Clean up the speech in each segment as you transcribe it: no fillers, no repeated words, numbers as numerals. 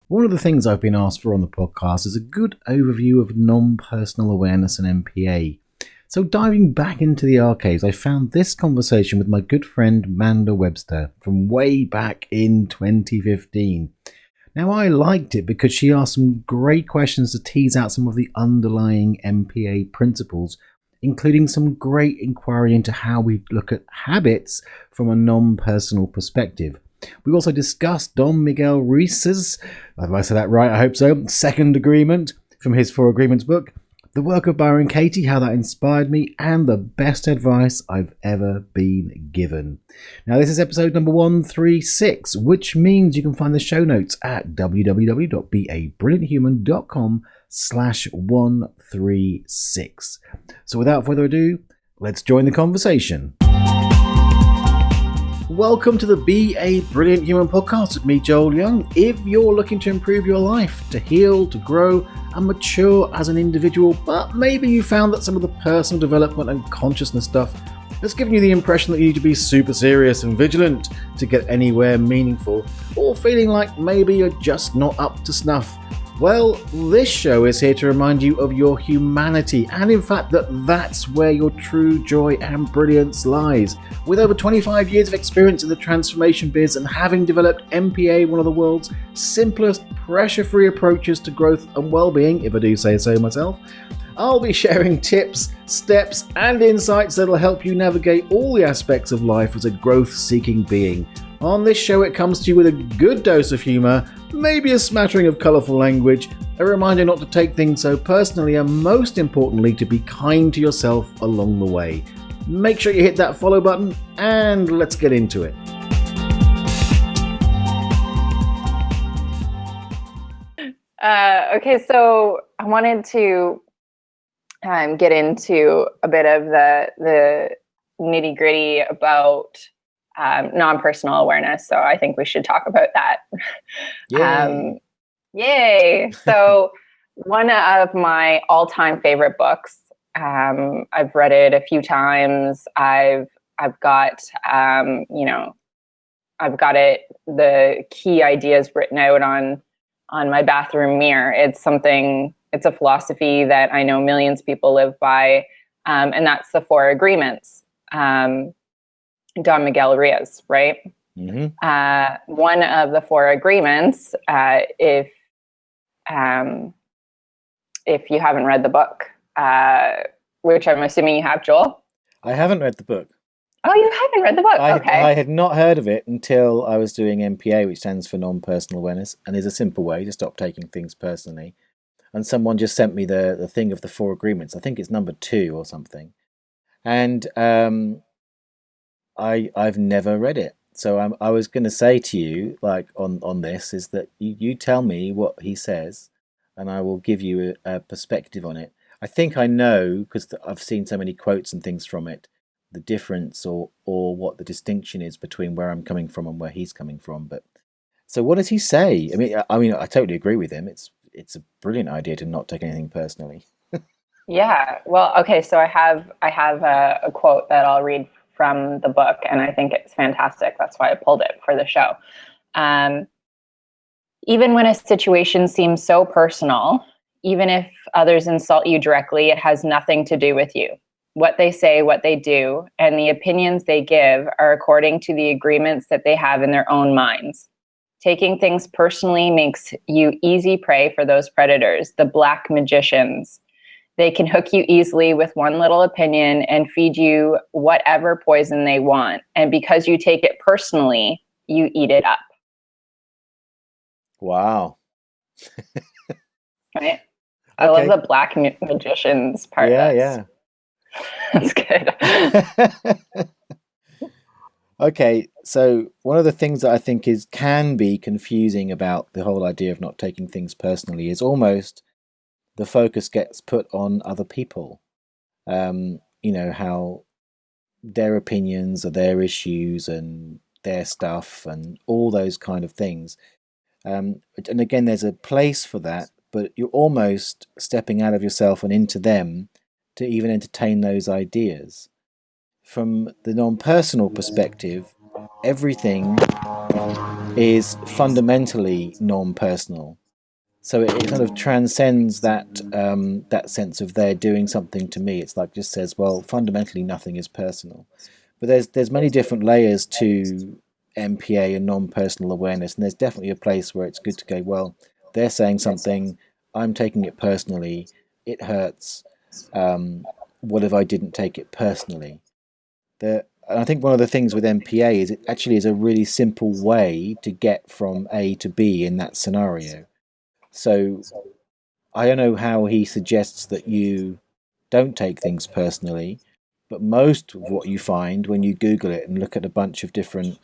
One of the things I've been asked for on the podcast is a good overview of non-personal awareness and NPA. So diving back into the archives, I found this conversation with my good friend Manda Webster from way back in 2015. Now, I liked it because she asked some great questions to tease out some of the underlying NPA principles, including some great inquiry into how we look at habits from a non-personal perspective. We also discussed Don Miguel Ruiz's, have I said that right? I hope so, second agreement from his 4 Agreements book, the work of Byron Katie, how that inspired me, and the best advice I've ever been given. Now, this is episode number 136, which means you can find the show notes at www.babrillianthuman.com/136. So without further ado, let's join the conversation. Welcome to the Be a Brilliant Human podcast with me, Joel Young. If you're looking to improve your life, to heal, to grow, and mature as an individual, but maybe you found that some of the personal development and consciousness stuff has given you the impression that you need to be super serious and vigilant to get anywhere meaningful, or feeling like maybe you're just not up to snuff, well, this show is here to remind you of your humanity, and in fact that's where your true joy and brilliance lies. With over 25 years of experience in the transformation biz and having developed NPA, one of the world's simplest, pressure-free approaches to growth and well-being, if I do say so myself, I'll be sharing tips, steps, and insights that'll help you navigate all the aspects of life as a growth-seeking being. On this show, it comes to you with a good dose of humour, maybe a smattering of colourful language, a reminder not to take things so personally, and most importantly, to be kind to yourself along the way. Make sure you hit that follow button, and let's get into it. Okay, so I wanted to get into a bit of the nitty-gritty about non-personal awareness. So I think we should talk about that. Yay! Yay! So one of my all-time favorite books. I've read it a few times. I've got I've got it, the key ideas written out on my bathroom mirror. It's a philosophy that I know millions of people live by, and that's the 4 Agreements. Don Miguel Ruiz, right? Mm-hmm. One of the 4 Agreements, if you haven't read the book, which I'm assuming you have, Joel? I haven't read the book. Oh, you haven't read the book? Okay. I had not heard of it until I was doing NPA, which stands for non-personal awareness, and is a simple way to stop taking things personally. And someone just sent me the thing of the 4 Agreements. I think it's number 2 or something. And I've never read it. So I was going to say to you, like on this, is that you tell me what he says, and I will give you a perspective on it. I think I know, because I've seen so many quotes and things from it, the difference or what the distinction is between where I'm coming from and where he's coming from. But so what does he say? I mean, I totally agree with him. It's a brilliant idea to not take anything personally. Yeah. Well, okay. So I have a quote that I'll read from the book, and I think it's fantastic. That's why I pulled it for the show. Even when a situation seems so personal, even if others insult you directly, it has nothing to do with you. What they say, what they do, and the opinions they give are according to the agreements that they have in their own minds. Taking things personally makes you easy prey for those predators, the black magicians. They can hook you easily with one little opinion and feed you whatever poison they want. And because you take it personally, you eat it up. Wow. Right? I love the black magicians part. Yeah. That's good. Okay, so one of the things that I think can be confusing about the whole idea of not taking things personally is almost the focus gets put on other people. How their opinions or their issues and their stuff and all those kind of things. And again, there's a place for that, but you're almost stepping out of yourself and into them to even entertain those ideas. From the non-personal perspective, everything is fundamentally non-personal. So it kind of transcends that sense of they're doing something to me. It's like just says, well, fundamentally nothing is personal. But there's many different layers to MPA and non-personal awareness, and there's definitely a place where it's good to go, well, they're saying something, I'm taking it personally, it hurts. What if I didn't take it personally? And I think one of the things with MPA is it actually is a really simple way to get from A to B in that scenario. So I don't know how he suggests that you don't take things personally, but most of what you find when you Google it and look at a bunch of different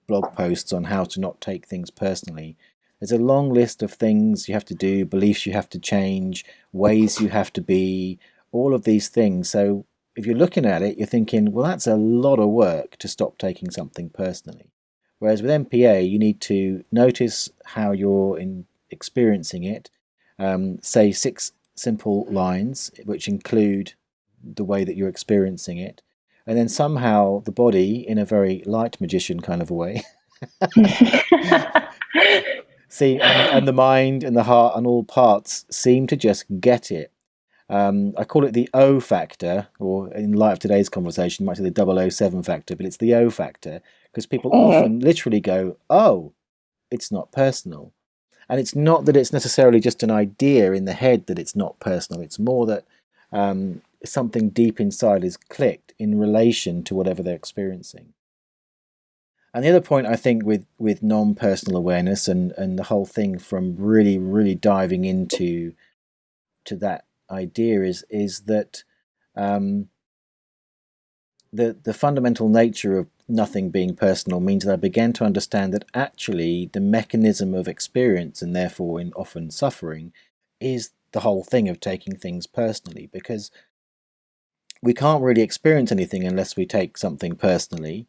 blog posts on how to not take things personally, there's a long list of things you have to do, beliefs you have to change, ways you have to be, all of these things. So if you're looking at it, you're thinking, well, that's a lot of work to stop taking something personally. Whereas with MPA, you need to notice how you're experiencing it, say 6 simple lines, which include the way that you're experiencing it, and then somehow the body, in a very light magician kind of a way, see, and the mind and the heart and all parts seem to just get it. I call it the O factor, or in light of today's conversation, you might say the 007 factor, but it's the O factor because people often literally go, oh, it's not personal. And it's not that it's necessarily just an idea in the head that it's not personal. It's more that something deep inside is clicked in relation to whatever they're experiencing. And the other point I think with non-personal awareness and the whole thing from really, really diving into that idea is that the fundamental nature of nothing being personal means that I began to understand that actually the mechanism of experience and therefore in often suffering is the whole thing of taking things personally, because we can't really experience anything unless we take something personally,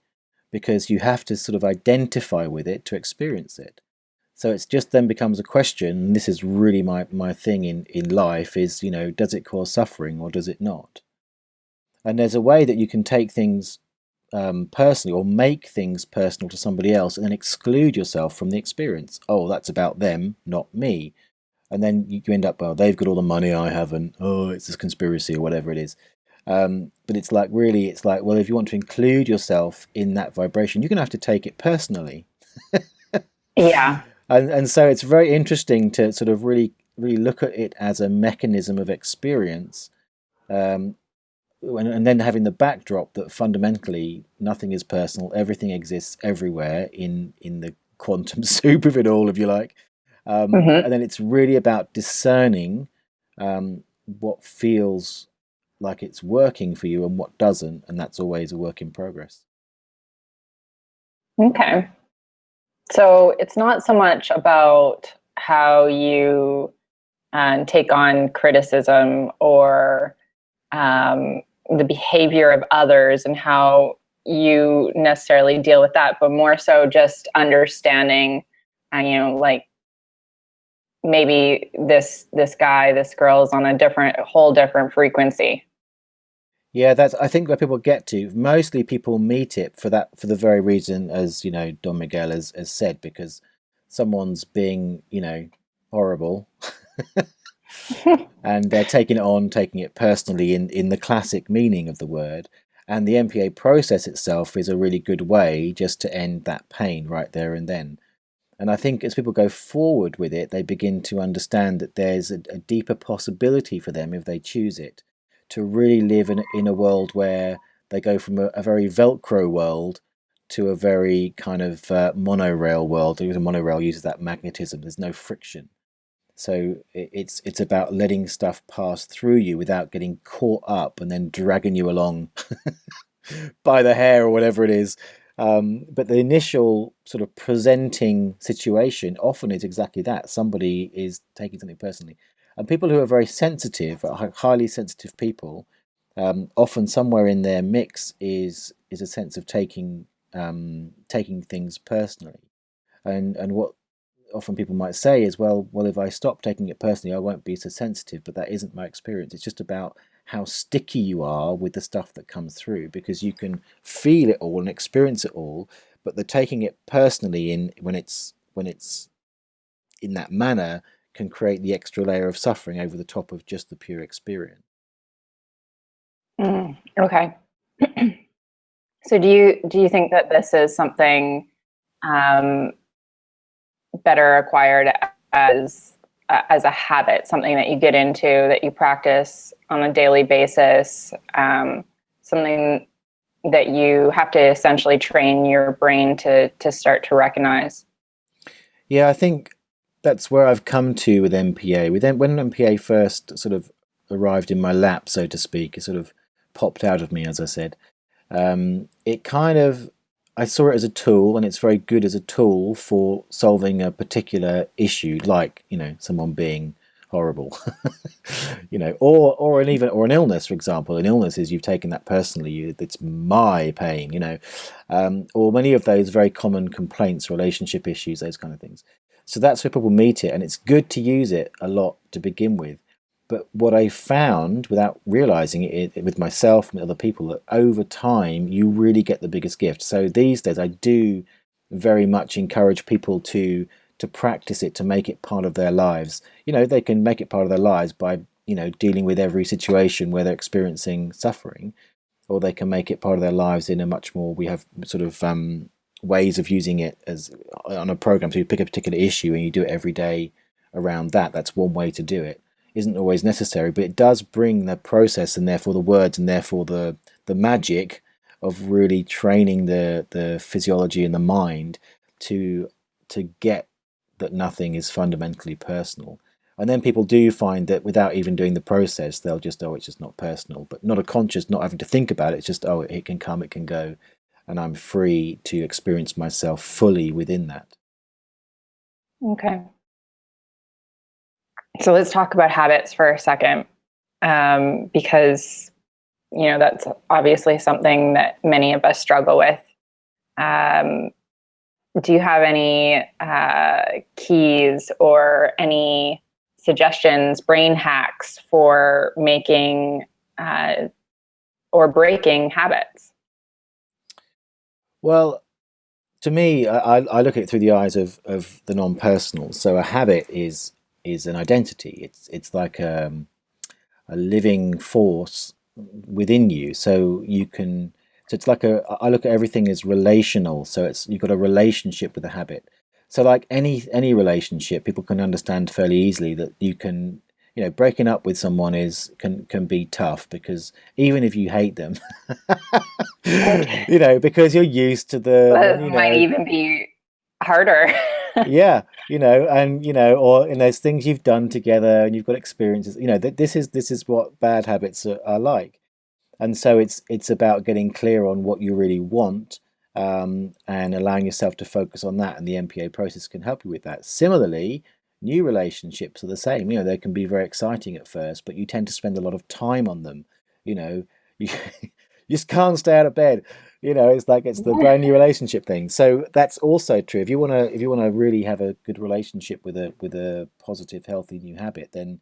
because you have to sort of identify with it to experience it. So it's just then becomes a question, and this is really my thing in life is, does it cause suffering or does it not? And there's a way that you can take things personally or make things personal to somebody else and then exclude yourself from the experience. Oh, that's about them, not me. And then you end up, well, they've got all the money I haven't. Oh, it's this conspiracy or whatever it is. But it's like, really, it's like, well, if you want to include yourself in that vibration, you're going to have to take it personally. Yeah. And so it's very interesting to sort of really, really look at it as a mechanism of experience. And then having the backdrop that fundamentally nothing is personal, everything exists everywhere in the quantum soup of it all, if you like. And then it's really about discerning what feels like it's working for you and what doesn't, and that's always a work in progress. Okay. So it's not so much about how you take on criticism or the behavior of others and how you necessarily deal with that, but more so just understanding, like maybe this guy, this girl is on a whole different frequency. Yeah, that's I think where people get to. Mostly people meet it for the very reason, as Don Miguel has said, because someone's being horrible, and they're taking it personally in the classic meaning of the word. And the MPA process itself is a really good way just to end that pain right there and then. And I think as people go forward with it, they begin to understand that there's a deeper possibility for them, if they choose it, to really live in a world where they go from a very velcro world to a very kind of monorail world. The monorail uses that magnetism. There's no friction. So it's about letting stuff pass through you without getting caught up and then dragging you along by the hair or whatever it is. But the initial sort of presenting situation often is exactly that. Somebody is taking something personally. And people who are very sensitive, highly sensitive people, often somewhere in their mix is a sense of taking things personally. And what often people might say is, well, if I stop taking it personally, I won't be so sensitive. But that isn't my experience. It's just about how sticky you are with the stuff that comes through, because you can feel it all and experience it all, but the taking it personally in when it's in that manner can create the extra layer of suffering over the top of just the pure experience. Okay. So do you think that this is something um, better acquired as a habit, something that you get into, that you practice on a daily basis, something that you have to essentially train your brain to start to recognize? Yeah, I think that's where I've come to with MPA. When MPA first sort of arrived in my lap, so to speak, it sort of popped out of me, as I said. It kind of, I saw it as a tool, and it's very good as a tool for solving a particular issue, like, someone being horrible, or an illness, for example. An illness is, you've taken that personally. It's my pain, or many of those very common complaints, relationship issues, those kind of things. So that's where people meet it, and it's good to use it a lot to begin with. But what I found, without realizing it, with myself and other people, that over time you really get the biggest gift. So these days I do very much encourage people to practice it, to make it part of their lives. They can make it part of their lives by dealing with every situation where they're experiencing suffering, or they can make it part of their lives in a much more, we have sort of ways of using it as on a program. So you pick a particular issue and you do it every day around that. That's one way to do it. Isn't always necessary, but it does bring the process, and therefore the words, and therefore the magic of really training the physiology and the mind to get that nothing is fundamentally personal. And then people do find that without even doing the process, they'll just, it's just not personal, but not a conscious, not having to think about it. It's just, it can come, it can go, and I'm free to experience myself fully within that. Okay. So let's talk about habits for a second, because that's obviously something that many of us struggle with. Do you have any keys or any suggestions, brain hacks for making or breaking habits? Well, to me, I look at it through the eyes of the non-personal. So a habit is an identity. It's like a living force within you. So you can. So it's like I look at everything as relational. So you've got a relationship with a habit. So like any relationship, people can understand fairly easily that you can. Breaking up with someone can be tough, because even if you hate them, because you're used to them, That and might even be harder. yeah, and there's things you've done together, and you've got experiences. This is what bad habits are like. And so it's about getting clear on what you really want, and allowing yourself to focus on that, and the MPA process can help you with that. Similarly, new relationships are the same. They can be very exciting at first, but you tend to spend a lot of time on them. You just can't stay out of bed. It's the brand new relationship thing. So that's also true. If you wanna really have a good relationship with a positive, healthy new habit, then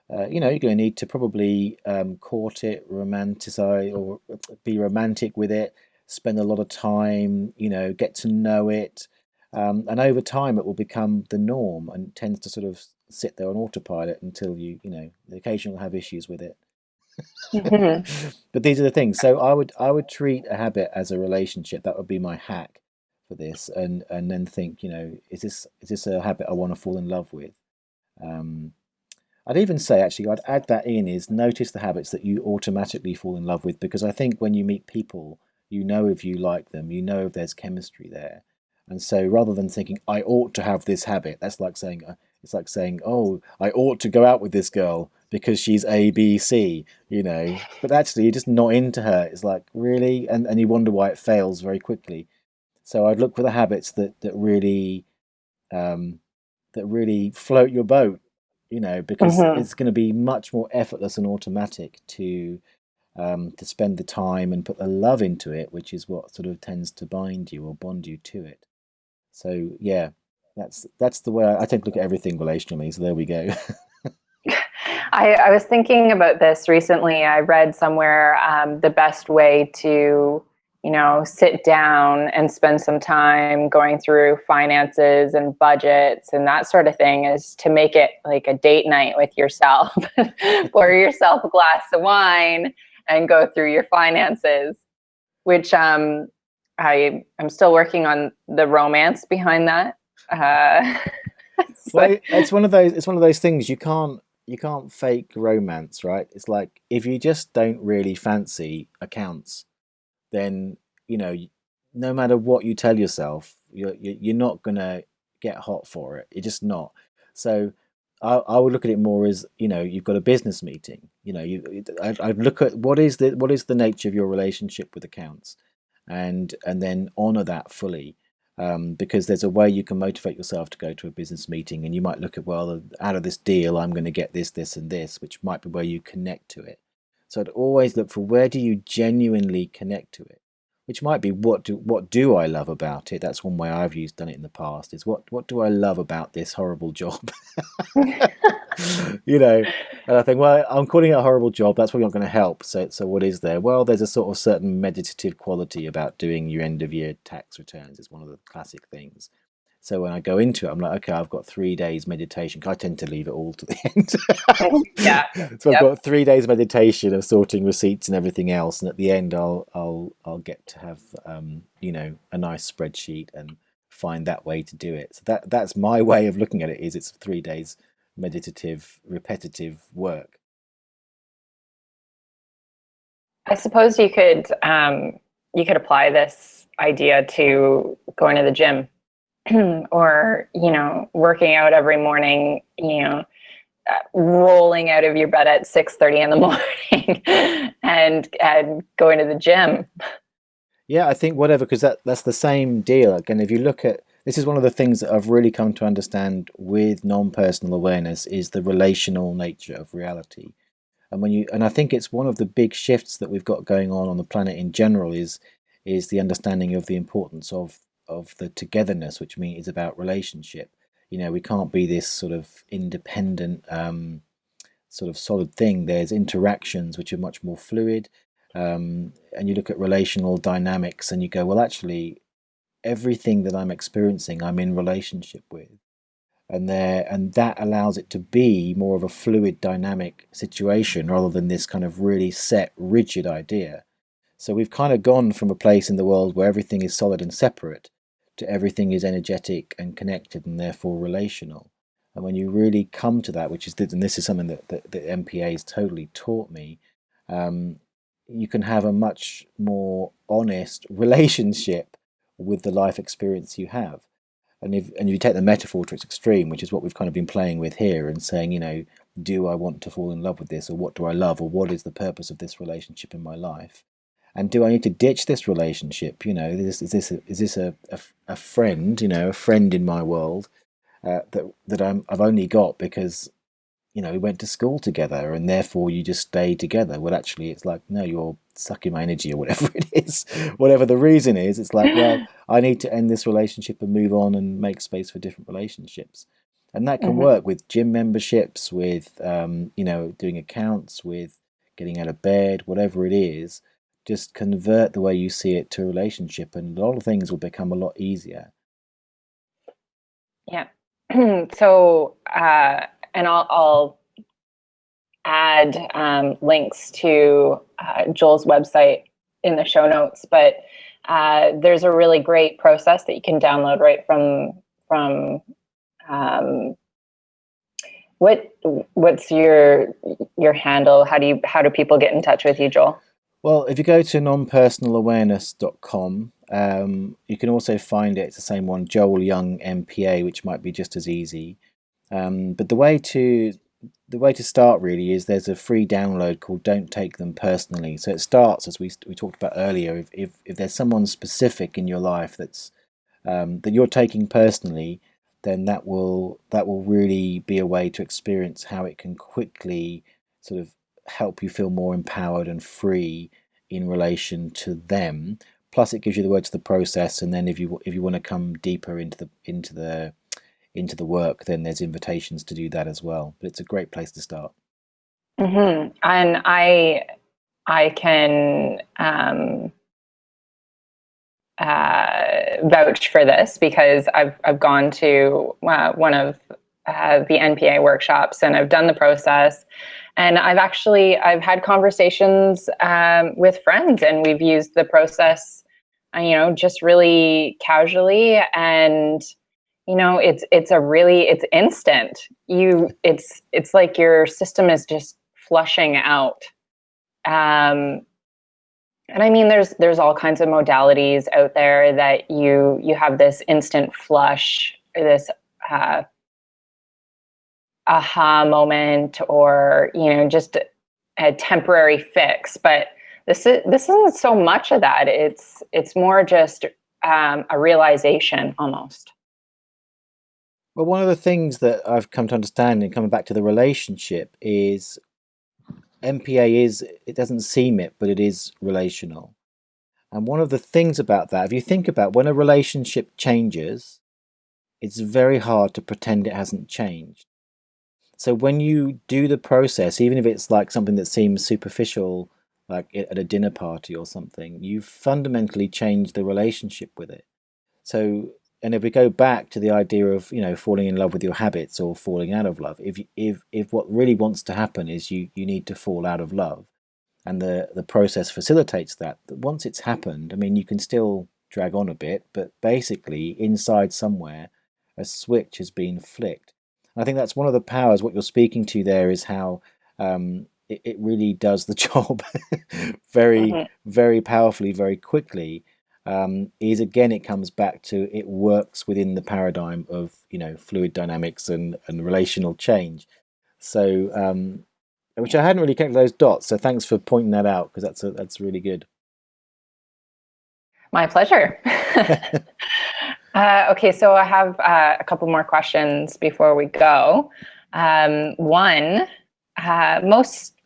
you're going to need to probably court it, romanticize, or be romantic with it, spend a lot of time, get to know it. And over time, it will become the norm, and tends to sort of sit there on autopilot until the occasional have issues with it. Mm-hmm. But these are the things. So I would treat a habit as a relationship. That would be my hack for this, and then think, is this a habit I want to fall in love with? Um, I'd even say, actually, I'd add that in, is notice the habits that you automatically fall in love with, because I think when you meet people, if you like them, if there's chemistry there. And so rather than thinking, I ought to have this habit, that's like saying, it's like saying, oh, I ought to go out with this girl because she's A, B, C, but actually you're just not into her. It's like, really? And you wonder why it fails very quickly. So I'd look for the habits um, that really float your boat, because Mm-hmm. it's going to be much more effortless and automatic to spend the time and put the love into it, which is what sort of tends to bind you or bond you to it. So yeah, that's the way I tend to look at everything relationally. So there we go. I was thinking about this recently. I read somewhere the best way to, sit down and spend some time going through finances and budgets and that sort of thing is to make it like a date night with yourself. Pour yourself a glass of wine and go through your finances, which I'm still working on the romance behind that. Well, it's one of those things you can't fake romance, right? It's like if you just don't really fancy accounts, then no matter what you tell yourself, you're not gonna get hot for it. You're just not. So I would look at it more as you've got a business meeting. I'd look at what is the nature of your relationship with accounts, and then honor that fully. Because there's a way you can motivate yourself to go to a business meeting, and you might look at, well, out of this deal, I'm going to get this, this, and this, which might be where you connect to it. So I'd always look for where do you genuinely connect to it, which might be what do I love about it. That's one way I've done it in the past. Is what do I love about this horrible job? And I think, well, I'm calling it a horrible job. That's probably not going to help. So what is there? Well, there's a sort of certain meditative quality about doing your end of year tax returns. It's one of the classic things. So when I go into it, I'm like, okay, I've got 3 days meditation. 'Cause I tend to leave it all to the end. Yeah. So I've got 3 days meditation of sorting receipts and everything else, and at the end, I'll get to have a nice spreadsheet and find that way to do it. So that's my way of looking at it. Is it's 3 days meditative, repetitive work. I suppose you could apply this idea to going to the gym or working out every morning, rolling out of your bed at 6:30 in the morning and going to the gym. Yeah, I think whatever, because that's the same deal. Again, if you look at this, is one of the things that I've really come to understand with non-personal awareness is the relational nature of reality. And I think it's one of the big shifts that we've got going on the planet in general is the understanding of the importance of the togetherness, which means is about relationship. We can't be this sort of independent sort of solid thing. There's interactions which are much more fluid. And you look at relational dynamics and you go, well, actually, everything that I'm experiencing, I'm in relationship with. And that allows it to be more of a fluid, dynamic situation rather than this kind of really set, rigid idea. So we've kind of gone from a place in the world where everything is solid and separate to everything is energetic and connected and therefore relational. And when you really come to that, and this is something that MPA has totally taught me, you can have a much more honest relationship with the life experience you have. And if you take the metaphor to its extreme, which is what we've kind of been playing with here, and saying, do I want to fall in love with this, or what do I love, or what is the purpose of this relationship in my life, and do I need to ditch this relationship? Is this a friend, a friend in my world that I've only got because we went to school together and therefore you just stay together. Well, actually, it's like, no, you're sucking my energy or whatever it is, whatever the reason is. It's like, well, I need to end this relationship and move on and make space for different relationships. And that can work with gym memberships, with, doing accounts, with getting out of bed, whatever it is. Just convert the way you see it to a relationship and a lot of things will become a lot easier. Yeah. So, and I'll add links to Joel's website in the show notes, but there's a really great process that you can download right from what's your handle? How do people get in touch with you, Joel? Well, if you go to nonpersonalawareness.com, you can also find it. It's the same one, Joel Young MPA, which might be just as easy. But the way to start really is there's a free download called "Don't Take Them Personally." So it starts, as we talked about earlier, if there's someone specific in your life that's that you're taking personally, then that will really be a way to experience how it can quickly sort of help you feel more empowered and free in relation to them. Plus, it gives you the words to the process, and then if you want to come deeper into the work, then there's invitations to do that as well. But it's a great place to start. And I can vouch for this because I've gone to one of the NPA workshops and I've done the process, and I've had conversations with friends, and we've used the process, just really casually, and it's instant. It's like your system is just flushing out. Um, and I mean, there's all kinds of modalities out there that you have this instant flush, this uh, aha moment, or just a temporary fix. But this isn't so much of that. It's more just a realization almost. Well, one of the things that I've come to understand in coming back to the relationship is MPA it doesn't seem it, but it is relational. And one of the things about that, if you think about when a relationship changes, it's very hard to pretend it hasn't changed. So when you do the process, even if it's like something that seems superficial, like at a dinner party or something, you've fundamentally changed the relationship with it. So, and if we go back to the idea of falling in love with your habits or falling out of love, if what really wants to happen is you need to fall out of love, and the process facilitates that. Once it's happened, I mean, you can still drag on a bit, but basically inside somewhere, a switch has been flicked. And I think that's one of the powers. What you're speaking to there is how it really does the job very, Mm-hmm. very powerfully, very quickly. Is again, it comes back to it works within the paradigm of fluid dynamics and relational change. So which I hadn't really connected those dots. So thanks for pointing that out, because that's really good. My pleasure. Okay, so I have a couple more questions before we go. One,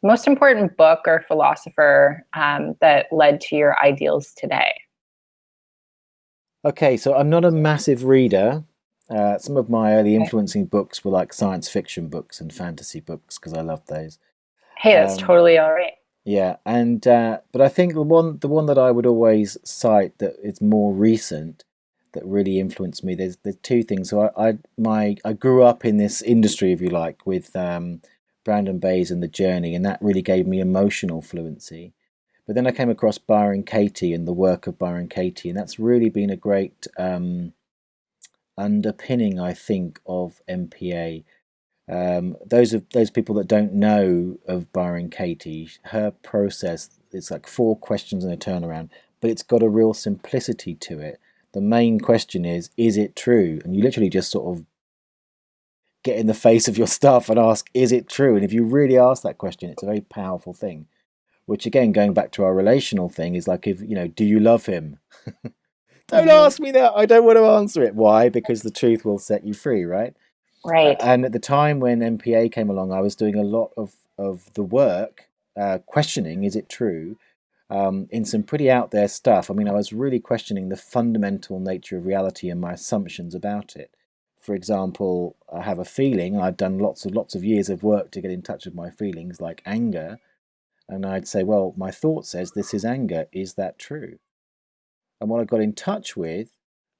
most important book or philosopher that led to your ideals today? Okay, so I'm not a massive reader. Some of my early Okay. influencing books were like science fiction books and fantasy books because I loved those. Hey, that's Um, totally all right. yeah, and but I think the one that I would always cite that is more recent that really influenced me. There's two things. So I grew up in this industry, if you like, with Brandon Bayes and The Journey, and that really gave me emotional fluency. But then I came across Byron Katie and the work of Byron Katie, and that's really been a great underpinning, I think, of MPA. Those people that don't know of Byron Katie, her process, it's like four questions and a turnaround, but it's got a real simplicity to it. The main question is it true? And you literally just sort of get in the face of your stuff and ask, is it true? And if you really ask that question, it's a very powerful thing. Which again, going back to our relational thing, is like, if do you love him? Don't Hmm. ask me that. I don't want to answer it. Why? Because the truth will set you free, right? Right. And at the time when MPA came along, I was doing a lot of the work, questioning, is it true? In some pretty out there stuff. I mean, I was really questioning the fundamental nature of reality and my assumptions about it. For example, I have a feeling. I'd done lots of years of work to get in touch with my feelings, like anger, and I'd say, well, my thought says this is anger. Is that true? And what I got in touch with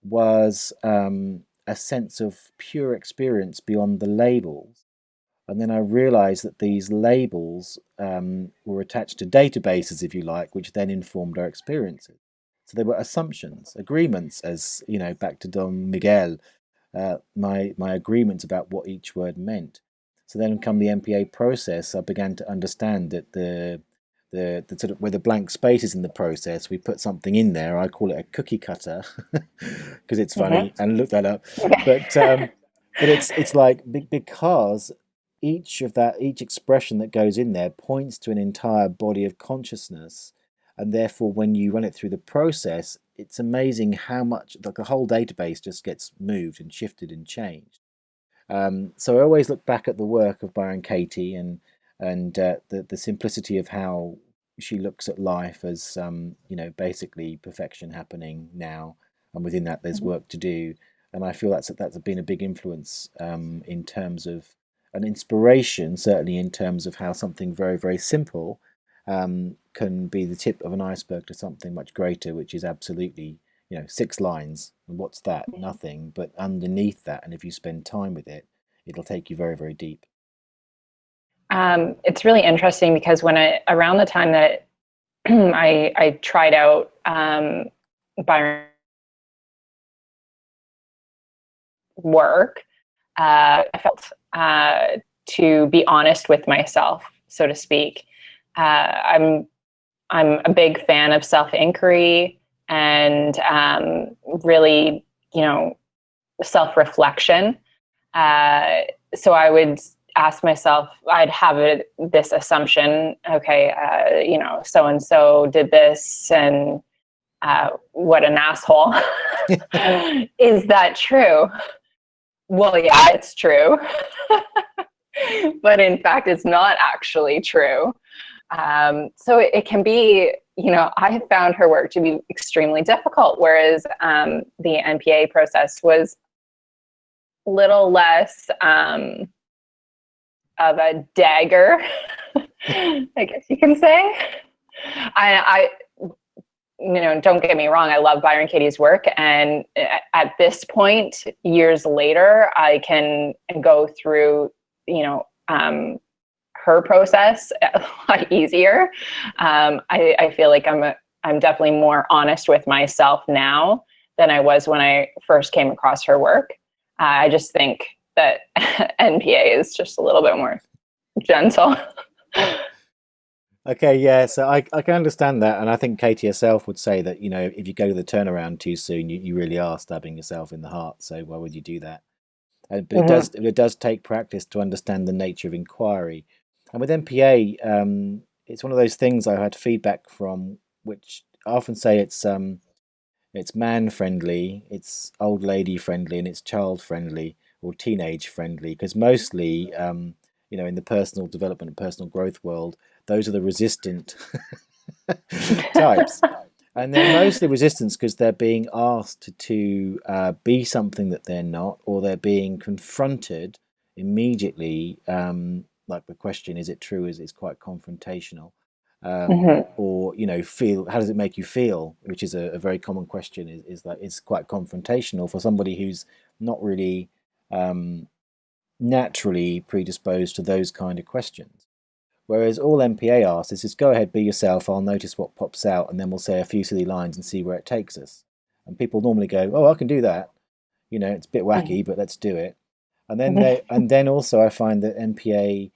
was a sense of pure experience beyond the labels. And then I realized that these labels were attached to databases, if you like, which then informed our experiences. So they were assumptions, agreements, as back to Don Miguel, my agreements about what each word meant. So then, come the MPA process, I began to understand that the sort of where the blank spaces in the process, we put something in there. I call it a cookie cutter because it's Hmm. funny, and look that up. But Okay. it's like because each expression that goes in there points to an entire body of consciousness, and therefore when you run it through the process, it's amazing how much, like, the whole database just gets moved and shifted and changed. So I always look back at the work of Byron Katie and the simplicity of how she looks at life as basically perfection happening now, and within that there's Mhm. work to do. And I feel that's been a big influence in terms of an inspiration, certainly in terms of how something very, very simple can be the tip of an iceberg to something much greater, which is absolutely, 6 lines. And what's that? Nothing. But underneath that, and if you spend time with it, it'll take you very, very deep. It's really interesting because around the time that I tried out Byron work, I felt to be honest with myself, so to speak. I'm a big fan of self-inquiry and really, self-reflection. So I would ask myself, I'd have this assumption, okay, so-and-so did this and what an asshole. Is that true? Well, yeah, it's true. But in fact, it's not actually true. So it can be, I have found her work to be extremely difficult, whereas the NPA process was a little less of a dagger, I guess you can say. I don't get me wrong, I love Byron Katie's work. And at this point, years later, I can go through, her process a lot easier. I feel like I'm definitely more honest with myself now than I was when I first came across her work. I just think that NPA is just a little bit more gentle. Okay, yeah, so I can understand that, and I think Katie herself would say that, if you go to the turnaround too soon, you really are stabbing yourself in the heart. So why would you do that? But it does take practice to understand the nature of inquiry. And with NPA, it's one of those things I had feedback from, which I often say it's man friendly, it's old lady friendly, and it's child friendly or teenage friendly, because mostly, in the personal development and personal growth world, those are the resistant types. And they're mostly resistance because they're being asked to be something that they're not, or they're being confronted immediately. Like the question, is it true? Is quite confrontational. Or, feel, how does it make you feel? Which is a very common question, is that it's quite confrontational for somebody who's not really naturally predisposed to those kind of questions. Whereas all NPA asks is just go ahead, be yourself, I'll notice what pops out, and then we'll say a few silly lines and see where it takes us. And people normally go, oh, I can do that. It's a bit wacky, but let's do it. And then also I find that NPA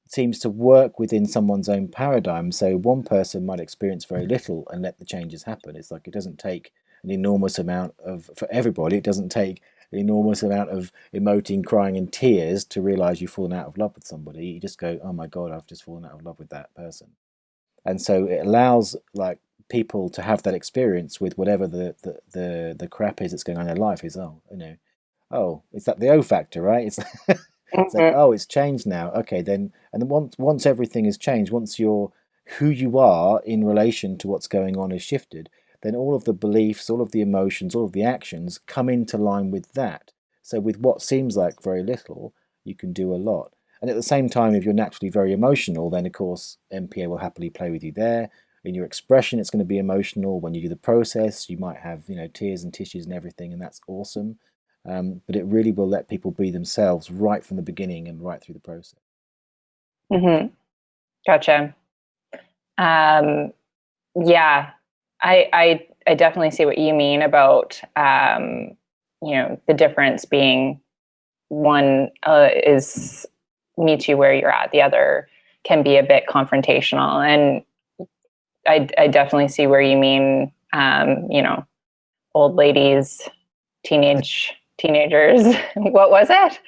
seems to work within someone's own paradigm. So one person might experience very little and let the changes happen. It's like it doesn't take an enormous amount for everybody, it doesn't take an enormous amount of emoting, crying, and tears to realize you've fallen out of love with somebody. You just go, oh my God, I've just fallen out of love with that person. And so it allows like people to have that experience with whatever the crap is that's going on in their life. Is it's that the O factor, right? It's like, oh, it's changed now. Okay, then, and then once everything has changed, once who you are in relation to what's going on is shifted, then all of the beliefs, all of the emotions, all of the actions come into line with that. So with what seems like very little, you can do a lot. And at the same time, if you're naturally very emotional, then of course NPA will happily play with you there. In your expression, it's going to be emotional. When you do the process, you might have tears and tissues and everything, and that's awesome. But it really will let people be themselves right from the beginning and right through the process. Gotcha. Yeah, I definitely see what you mean about the difference being one is meet you where you're at, the other can be a bit confrontational, and I definitely see where you mean old ladies, teenagers. What was it?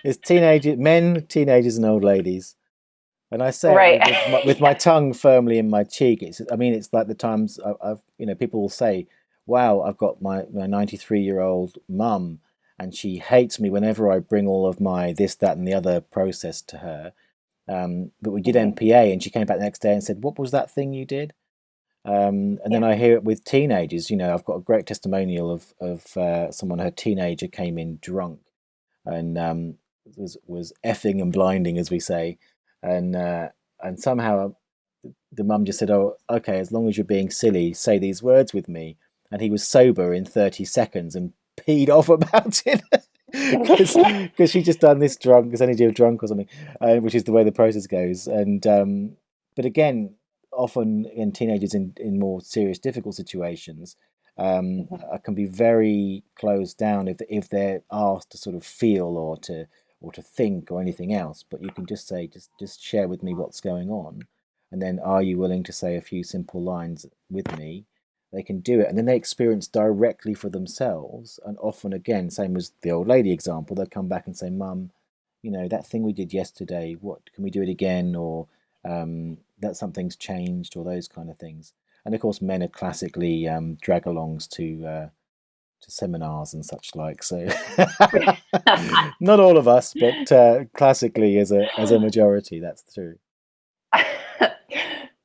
It's men, teenagers, and old ladies. And I say right. it with my tongue firmly in my cheek. It's like the times I've people will say, "Wow, I've got my 93-year-old mum, and she hates me whenever I bring all of my this, that, and the other process to her." But we did NPA, and she came back the next day and said, "What was that thing you did?" And then I hear it with teenagers. I've got a great testimonial of someone, her teenager came in drunk. and was effing and blinding, as we say, and somehow the mum just said, "Oh, okay, as long as you're being silly, say these words with me." And he was sober in 30 seconds and peed off about it because she just done this drunk, because only do a drunk or something, which is the way the process goes. And but again, often in teenagers in more serious, difficult situations, can be very closed down if they're asked to sort of feel or to think or anything else. But you can just say, just share with me what's going on, and then are you willing to say a few simple lines with me? They can do it, and then they experience directly for themselves. And often, again, same as the old lady example, they'll come back and say, "Mum, that thing we did yesterday, what can we do it again?" Or that something's changed, or those kind of things. And of course, men are classically drag-alongs to seminars and such like. So not all of us, but classically as a majority, that's true.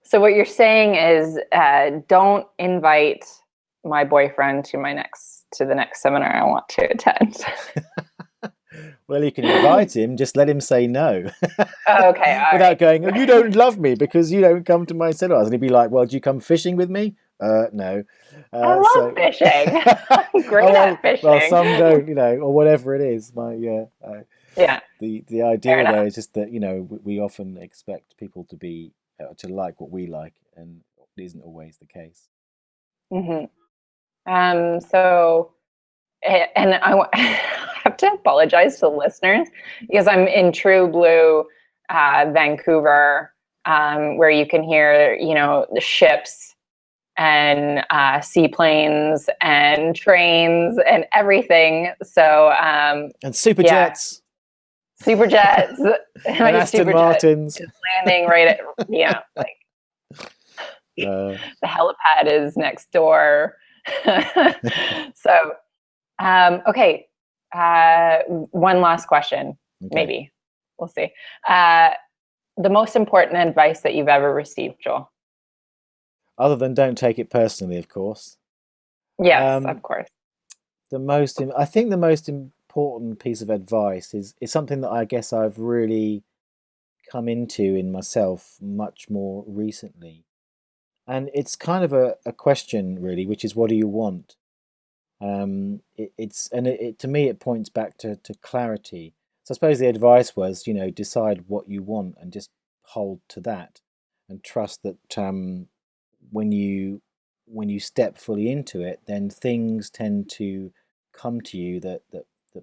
So what you're saying is, don't invite my boyfriend to the next seminar I want to attend. Well, you can invite him, just let him say no. Oh, okay. Without going, "Oh, you don't love me because you don't come to my seminars." And he'd be like, "Well, do you come fishing with me?" No. I love fishing. I'm great at fishing. Well, some don't, or whatever it is. Yeah. The idea though is just that we often expect people to be to like what we like, and it isn't always the case. Mm-hmm. So, and I have to apologize to listeners because I'm in true blue Vancouver, where you can hear the ships and seaplanes and trains and everything. So and super jets. Super jets. And Aston Martins. Is landing right at the helipad is next door. So okay. One last question. Okay. Maybe. We'll see. The most important advice that you've ever received, Joel? Other than don't take it personally, of course. Yes, of course. I think the most important piece of advice is something that I guess I've really come into in myself much more recently. And it's kind of a question, really, which is, what do you want? To me, it points back to clarity. So I suppose the advice was, decide what you want and just hold to that, and trust that when you step fully into it, then things tend to come to you that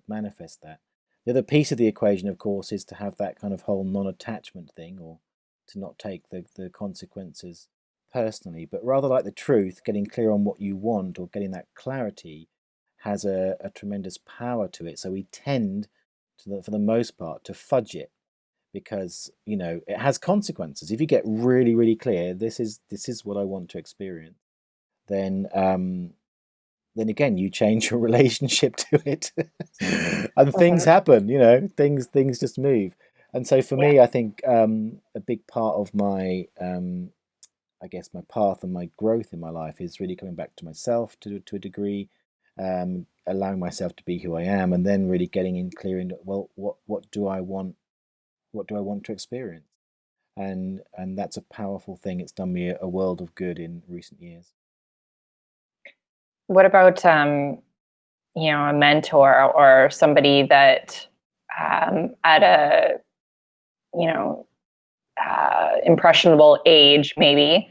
manifest that. The other piece of the equation, of course, is to have that kind of whole non-attachment thing, or to not take the consequences personally, but rather, like the truth, getting clear on what you want, or getting that clarity, has a tremendous power to it. So we tend for the most part, to fudge it, because it has consequences. If you get really, really clear, this is what I want to experience, then again you change your relationship to it, and things happen. Things just move. And so for me, I think a big part of my I guess my path and my growth in my life is really coming back to myself to a degree, allowing myself to be who I am, and then really getting in clear into, well, what do I want? What do I want to experience? And that's a powerful thing. It's done me a world of good in recent years. What about a mentor or somebody that at a impressionable age maybe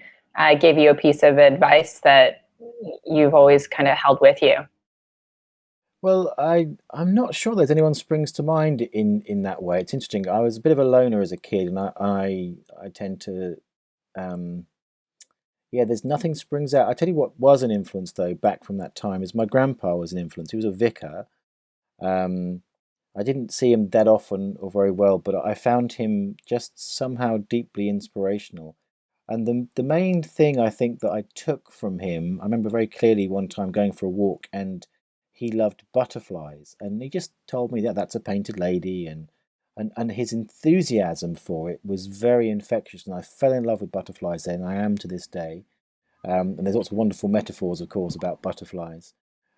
gave you a piece of advice that you've always kind of held with you? Well, I'm not sure there's anyone springs to mind in that way. It's interesting. I was a bit of a loner as a kid, and I tend to there's nothing springs out. I tell you what was an influence though back from that time is my grandpa was an influence. He was a vicar. I didn't see him that often or very well, but I found him just somehow deeply inspirational. And the main thing I think that I took from him, I remember very clearly one time going for a walk, and he loved butterflies, and he just told me that that's a painted lady, and his enthusiasm for it was very infectious, and I fell in love with butterflies then, and I am to this day. And there's lots of wonderful metaphors, of course, about butterflies.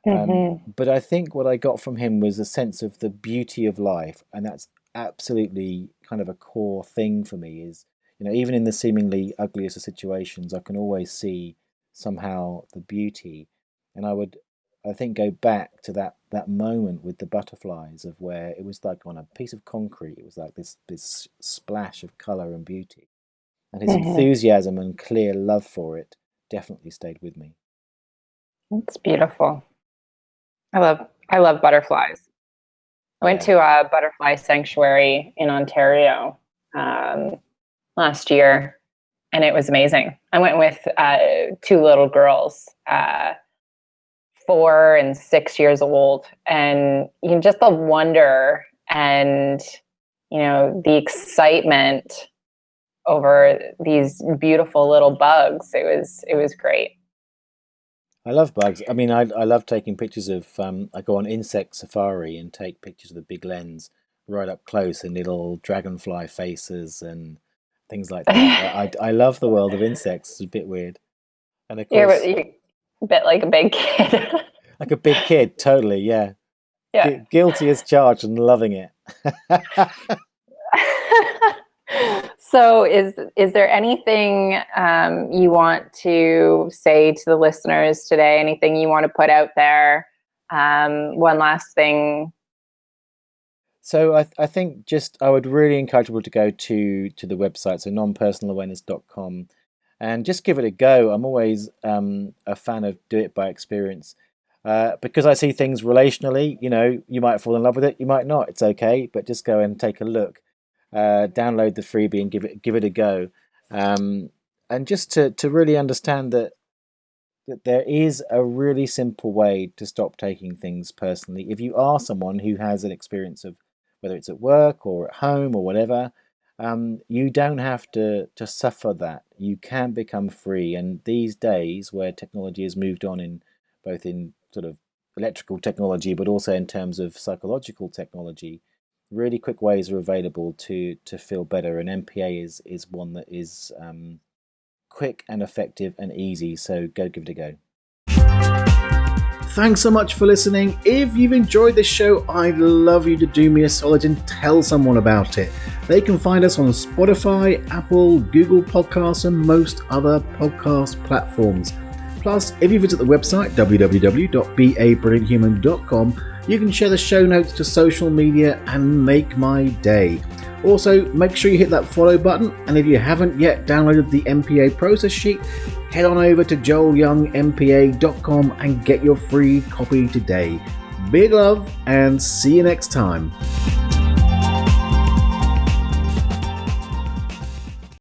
But I think what I got from him was a sense of the beauty of life, and that's absolutely kind of a core thing for me. Is, even in the seemingly ugliest of situations, I can always see somehow the beauty, and I think, go back to that moment with the butterflies, of where it was like on a piece of concrete. It was like this splash of color and beauty, and his enthusiasm and clear love for it definitely stayed with me. It's beautiful. I love butterflies. I went to a butterfly sanctuary in Ontario last year, and it was amazing. I went with two little girls, 4 and 6 years old, and just the wonder and the excitement over these beautiful little bugs. It was great. I love bugs. I mean, I love taking pictures of. I go on insect safari and take pictures of the big lens right up close, and little dragonfly faces and things like that. I love the world of insects. It's a bit weird, and of course, You're a bit like a big kid. like a big kid, totally. Yeah, Yeah. Guilty as charged and loving it. So is there anything you want to say to the listeners today? Anything you want to put out there? One last thing. So I think just I would really encourage people to go to the website, so nonpersonalawareness.com, and just give it a go. I'm always a fan of do it by experience, because I see things relationally. You might fall in love with it, you might not. It's okay, but just go and take a look. Download the freebie and give it a go, and just to really understand that there is a really simple way to stop taking things personally. If you are someone who has an experience of, whether it's at work or at home or whatever, you don't have to suffer that. You can become free, and these days where technology has moved on, in both in sort of electrical technology but also in terms of psychological technology, really quick ways are available to feel better, and MPA is one that is quick and effective and easy, so go give it a go. Thanks so much for listening. If you've enjoyed this show, I'd love you to do me a solid and tell someone about it. They can find us on Spotify, Apple, Google Podcasts, and most other podcast platforms. Plus, if you visit the website www.babrillianthuman.com, you can share the show notes to social media and make my day. Also, make sure you hit that follow button, and if you haven't yet downloaded the MPA process sheet, head on over to joelyoungmpa.com and get your free copy today. Big love, and see you next time.